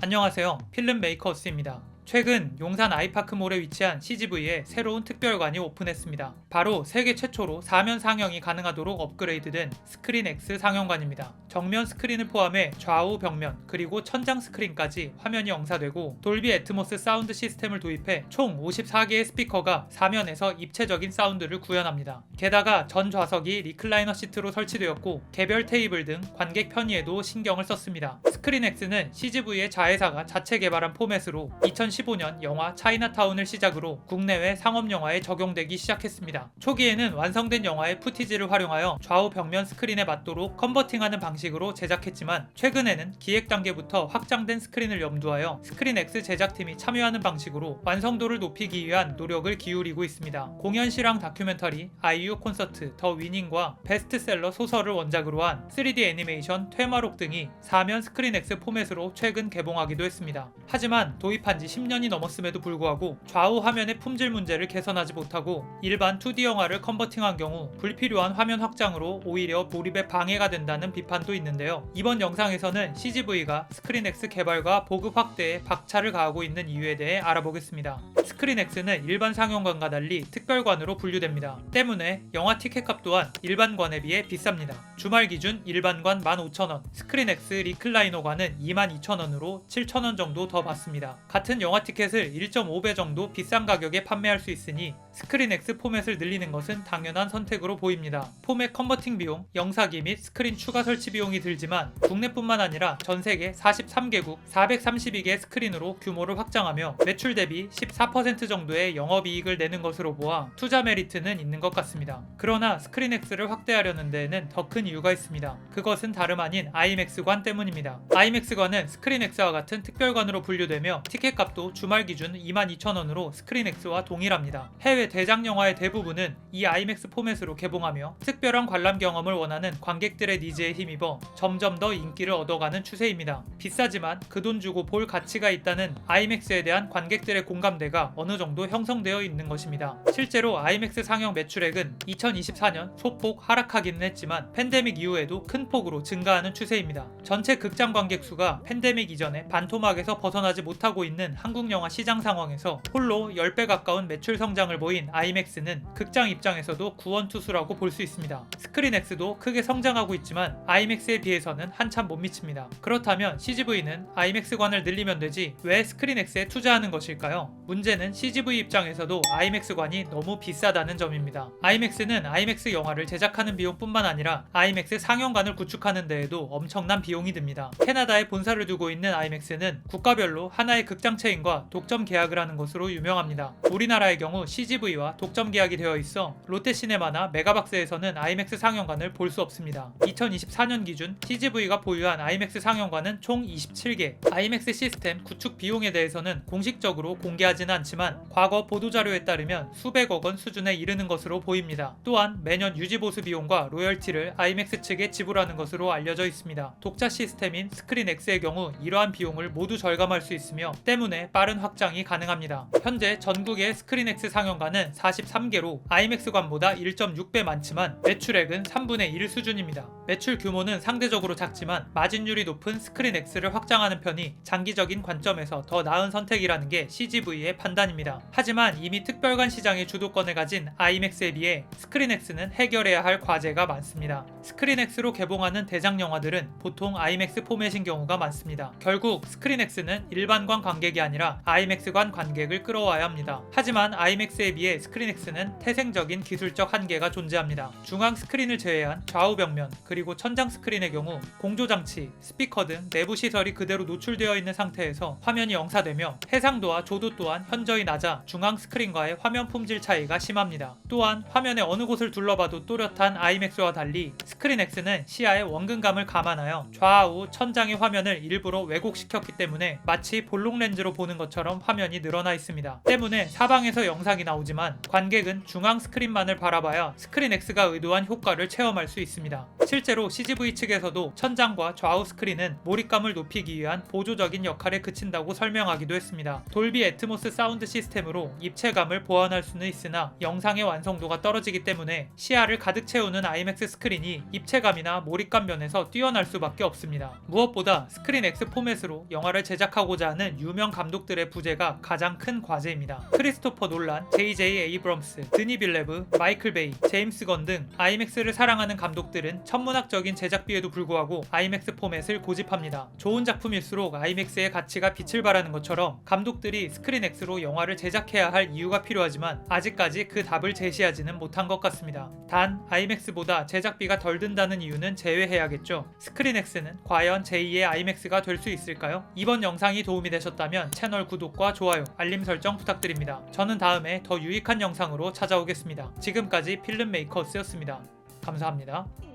안녕하세요. 필름 메이커스입니다. 최근 용산 아이파크몰에 위치한 CGV에 새로운 특별관이 오픈했습니다. 바로 세계 최초로 4면 상영이 가능하도록 업그레이드된 스크린 X 상영관입니다. 정면 스크린을 포함해 좌우 벽면 그리고 천장 스크린까지 화면이 영사되고 돌비 애트모스 사운드 시스템을 도입해 총 54개의 스피커가 4면에서 입체적인 사운드를 구현합니다. 게다가 전 좌석이 리클라이너 시트로 설치되었고 개별 테이블 등 관객 편의에도 신경을 썼습니다. 스크린 X는 CGV의 자회사가 자체 개발한 포맷으로 2015년 영화 차이나타운을 시작으로 국내외 상업영화에 적용되기 시작했습니다. 초기에는 완성된 영화의 푸티지를 활용하여 좌우 벽면 스크린에 맞도록 컨버팅하는 방식으로 제작했지만 최근에는 기획 단계부터 확장된 스크린을 염두하여 스크린 X 제작팀이 참여하는 방식으로 완성도를 높이기 위한 노력을 기울이고 있습니다. 공연 실황 다큐멘터리 아이유 콘서트 더 위닝과 베스트셀러 소설을 원작으로 한 3D 애니메이션 퇴마록 등이 4면 스크린 X 포맷으로 최근 개봉하기도 했습니다. 하지만 도입한 지 10년이 넘었음에도 불구하고 좌우 화면의 품질 문제를 개선하지 못하고 일반 2D 영화를 컨버팅한 경우 불필요한 화면 확장으로 오히려 몰입에 방해가 된다는 비판도 있는데요. 이번 영상에서는 CGV가 스크린 X 개발과 보급 확대에 박차를 가하고 있는 이유에 대해 알아보겠습니다. 스크린 X는 일반 상영관과 달리 특별관으로 분류됩니다. 때문에 영화 티켓값 또한 일반관에 비해 비쌉니다. 주말 기준 일반관 15,000원, 스크린 X 리클라이너관은 22,000원으로 7,000원 정도 더 받습니다. 같은 영화 티켓을 1.5배 정도 비싼 가격에 판매할 수 있으니 스크린 X 포맷을 늘리는 것은 당연한 선택으로 보입니다. 포맷 컨버팅 비용, 영사기 및 스크린 추가 설치 비용이 들지만 국내뿐만 아니라 전세계 43개국 432개 스크린으로 규모를 확장하며 매출 대비 14% 정도의 영업이익을 내는 것으로 보아 투자 메리트는 있는 것 같습니다. 그러나 스크린 X를 확대하려는 데에는 더 큰 이유가 있습니다. 그것은 다름 아닌 IMAX관 때문입니다. IMAX관은 스크린 X와 같은 특별관으로 분류되며 티켓값도 주말 기준 22,000원으로 스크린 X와 동일합니다. 해외 대작 영화의 대부분은 이 IMAX 포맷으로 개봉하며 특별한 관람 경험을 원하는 관객들의 니즈에 힘입어 점점 더 인기를 얻어가는 추세입니다. 비싸지만 그 돈 주고 볼 가치가 있다는 IMAX에 대한 관객들의 공감대가 어느 정도 형성되어 있는 것입니다. 실제로 IMAX 상영 매출액은 2024년 소폭 하락하기는 했지만 팬데믹 이후에도 큰 폭으로 증가하는 추세입니다. 전체 극장 관객 수가 팬데믹 이전에 반토막에서 벗어나지 못하고 있는 한국 영화 시장 상황에서 홀로 10배 가까운 매출 성장을 보인 IMAX는 극장 입장에서도 구원투수라고 볼 수 있습니다. 스크린 X도 크게 성장하고 있지만 IMAX에 비해서는 한참 못 미칩니다. 그렇다면 CGV는 IMAX관을 늘리면 되지 왜 스크린 X에 투자하는 것일까요? 문제는 CGV 입장에서도 IMAX관이 너무 비싸다는 점입니다. IMAX는 IMAX 영화를 제작하는 비용뿐만 아니라 IMAX 상영관을 구축하는 데에도 엄청난 비용이 듭니다. 캐나다에 본사를 두고 있는 IMAX는 국가별로 하나의 극장 체인과 독점 계약을 하는 것으로 유명합니다. 우리나라의 경우 CGV와 독점 계약이 되어 있어 롯데시네마나 메가박스에서는 IMAX 상영관을 볼 수 없습니다. 2024년 기준 CGV가 보유한 IMAX 상영관은 총 27개. IMAX 시스템 구축 비용에 대해서는 공식적으로 공개하지는 않지만 과거 보도자료에 따르면 수백억 원 수준에 이르는 것으로 보입니다. 또한 매년 유지보수 비용과 로열티를 IMAX 측에 지불하는 것으로 알려져 있습니다. 독자 시스템인 스크린 X의 경우 이러한 비용을 모두 절감할 수 있으며 때문에 빠른 확장이 가능합니다. 현재 전국의 스크린 X 상영관은 43개로 IMAX관보다 1.6배 많지만 매출액은 3분의 1 수준입니다. 매출 규모는 상대적으로 작지만 마진율이 높은 스크린 X를 확장하는 편이 장기적인 관점에서 더 나은 선택이라는 게 CGV의 판단입니다. 하지만 이미 특별관 시장의 주도권을 가진 IMAX에 비해 스크린 X는 해결해야 할 과제가 많습니다. 스크린 X로 개봉하는 대작 영화들은 보통 IMAX 포맷인 경우가 많습니다. 결국 스크린 X는 일반관 관객이 아니라 IMAX관 관객을 끌어와야 합니다. 하지만 IMAX에 비해 스크린 X는 태생적인 기술적 한계가 존재합니다. 중앙 스크린을 제외한 좌우 벽면 그리고 천장 스크린의 경우 공조장치, 스피커 등 내부 시설이 그대로 노출되어 있는 상태에서 화면이 영사되며 해상도와 조도 또한 현저히 낮아 중앙 스크린과의 화면 품질 차이가 심합니다. 또한 화면의 어느 곳을 둘러봐도 또렷한 IMAX와 달리 스크린 X는 시야의 원근감을 감안하여 좌우 천장의 화면을 일부러 왜곡시켰기 때문에 마치 볼록 렌즈로 보는 보는 것처럼 화면이 늘어나 있습니다. 때문에 사방에서 영상이 나오지만 관객은 중앙 스크린만을 바라봐야 스크린 X가 의도한 효과를 체험할 수 있습니다. 실제로 CGV 측에서도 천장과 좌우 스크린은 몰입감을 높이기 위한 보조적인 역할에 그친다고 설명하기도 했습니다. 돌비 애트모스 사운드 시스템으로 입체감을 보완할 수는 있으나 영상의 완성도가 떨어지기 때문에 시야를 가득 채우는 IMAX 스크린이 입체감이나 몰입감 면에서 뛰어날 수밖에 없습니다. 무엇보다 스크린 X 포맷으로 영화를 제작하고자 하는 유명 감독들의 부재가 가장 큰 과제입니다. 크리스토퍼 놀란, J.J. 에이브럼스, 드니 빌레브, 마이클 베이, 제임스 건 등 IMAX를 사랑하는 감독들은 천문학적인 제작비에도 불구하고 IMAX 포맷을 고집합니다. 좋은 작품일수록 IMAX의 가치가 빛을 발하는 것처럼 감독들이 스크린 X로 영화를 제작해야 할 이유가 필요하지만 아직까지 그 답을 제시하지는 못한 것 같습니다. 단 IMAX보다 제작비가 덜 든다는 이유는 제외해야겠죠. 스크린 X는 과연 제2의 IMAX가 될 수 있을까요? 이번 영상이 도움이 되셨다면 채널 구독과 좋아요, 알림 설정 부탁드립니다. 저는 다음에 더 유익한 영상으로 찾아오겠습니다. 지금까지 필름메이커스였습니다. 감사합니다.